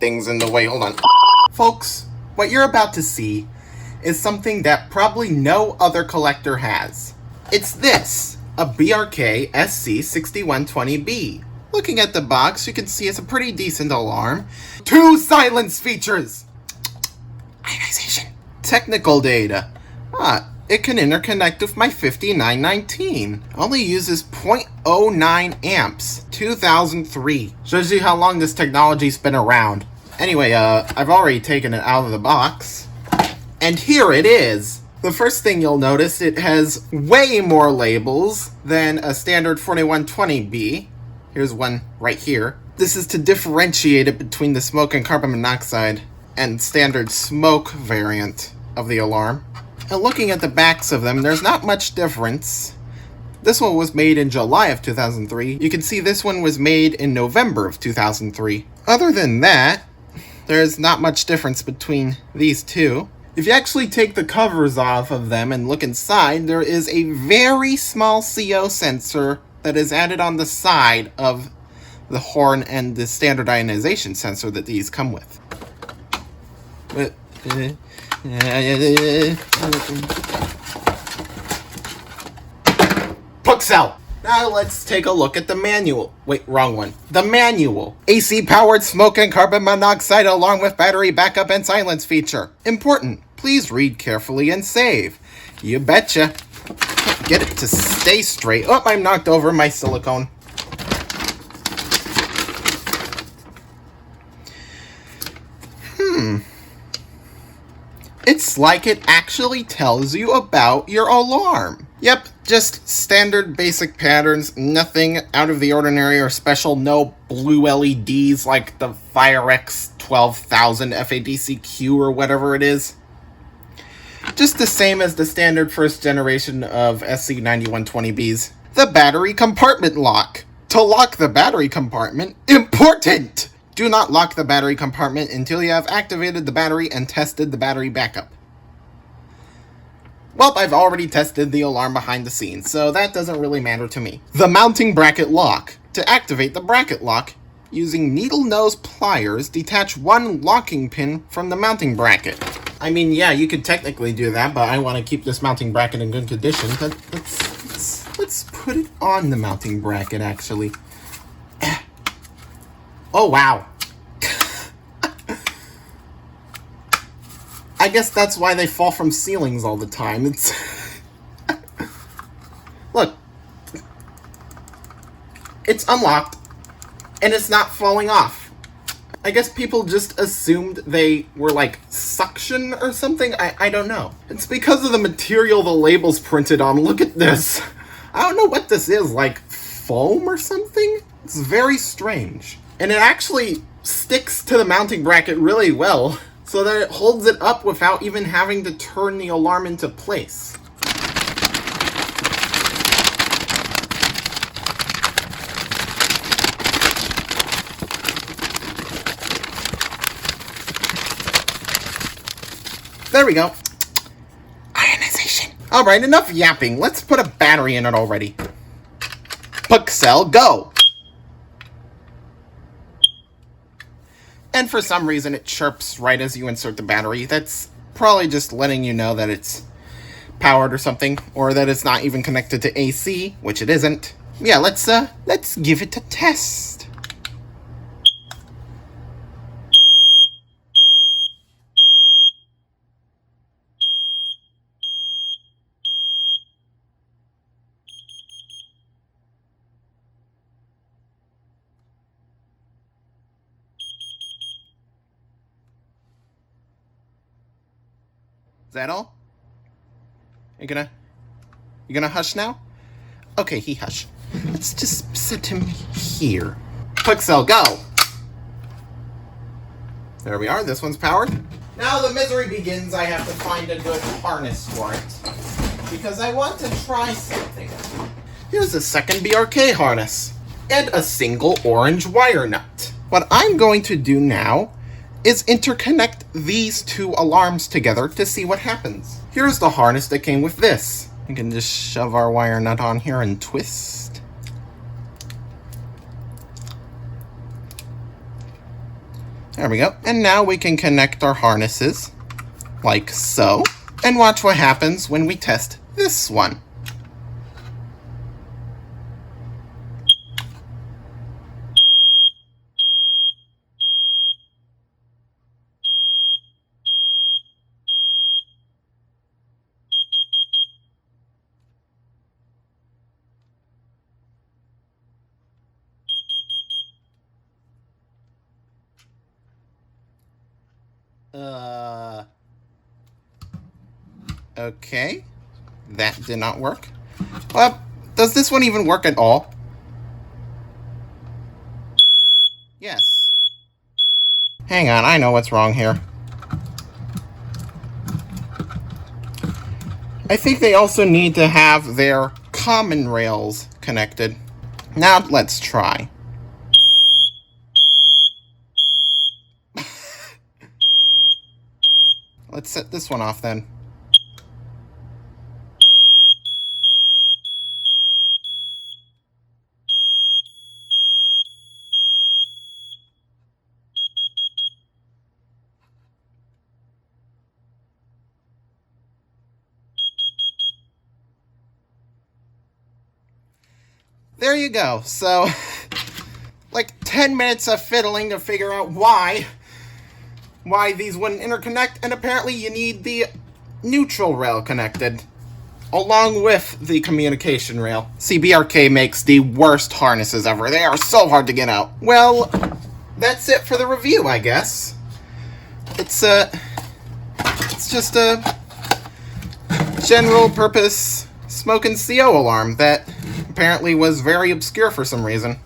things in the way. Hold on. Folks, what you're about to see is something that probably no other collector has. It's this, a BRK SC6120B. Looking at the box, you can see it's a pretty decent alarm. 2 silence features! Ionization. Technical data. It can interconnect with my 5919. Only uses 0.09 amps. 2003. Shows you how long this technology's been around. Anyway, I've already taken it out of the box. And here it is! The first thing you'll notice, it has way more labels than a standard 4120B. Here's one right here. This is to differentiate it between the smoke and carbon monoxide and standard smoke variant of the alarm. And looking at the backs of them, there's not much difference. This one was made in July of 2003. You can see this one was made in November of 2003. Other than that, there's not much difference between these two. If you actually take the covers off of them and look inside, there is a very small CO sensor that is added on the side of the horn and the standard ionization sensor that these come with. Puxel! Now let's take a look at the manual. Wait, wrong one. The manual. AC-powered smoke and carbon monoxide along with battery backup and silence feature. Important. Please read carefully and save. You betcha. Get it to stay straight. Oh, I knocked over my silicone. It's like it actually tells you about your alarm. Yep, just standard basic patterns, nothing out of the ordinary or special, no blue LEDs like the Firex 12,000 FADCQ or whatever it is. Just the same as the standard first generation of SC9120Bs. The battery compartment lock. To lock the battery compartment, important! Do not lock the battery compartment until you have activated the battery and tested the battery backup. Well, I've already tested the alarm behind the scenes, so that doesn't really matter to me. The mounting bracket lock. To activate the bracket lock, using needle nose pliers, detach one locking pin from the mounting bracket. I mean, yeah, you could technically do that, but I want to keep this mounting bracket in good condition. But let's put it on the mounting bracket, actually. Oh, wow. I guess that's why they fall from ceilings all the time. It's Look. It's unlocked, and it's not falling off. I guess people just assumed they were like suction or something. I don't know. It's because of the material the label's printed on. Look at this. I don't know what this is, like foam or something? It's very strange. And it actually sticks to the mounting bracket really well, so that it holds it up without even having to turn the alarm into place. There we go. Ionization. Alright, enough yapping. Let's put a battery in it already. Puxel, go! And for some reason it chirps right as you insert the battery. That's probably just letting you know that it's powered or something, or that it's not even connected to AC, which it isn't. Yeah, let's give it a test. Is that all? You gonna hush now? Okay, he hush. Let's just sit him here. Puxel, go! There we are, this one's powered. Now the misery begins. I have to find a good harness for it, because I want to try something. Here's a second BRK harness, and a single orange wire nut. What I'm going to do now is interconnect these two alarms together to see what happens. Here's the harness that came with this. We can just shove our wire nut on here and twist. There we go. And now we can connect our harnesses, like so. And watch what happens when we test this one. Okay. That did not work. Well, does this one even work at all? Yes. Hang on, I know what's wrong here. I think they also need to have their common rails connected. Now let's try. Let's set this one off then. There you go. So, like 10 minutes of fiddling to figure out why these wouldn't interconnect, and apparently you need the neutral rail connected, along with the communication rail. See, BRK makes the worst harnesses ever. They are so hard to get out. Well, that's it for the review, I guess. It's just a general purpose smoke and CO alarm that apparently was very obscure for some reason.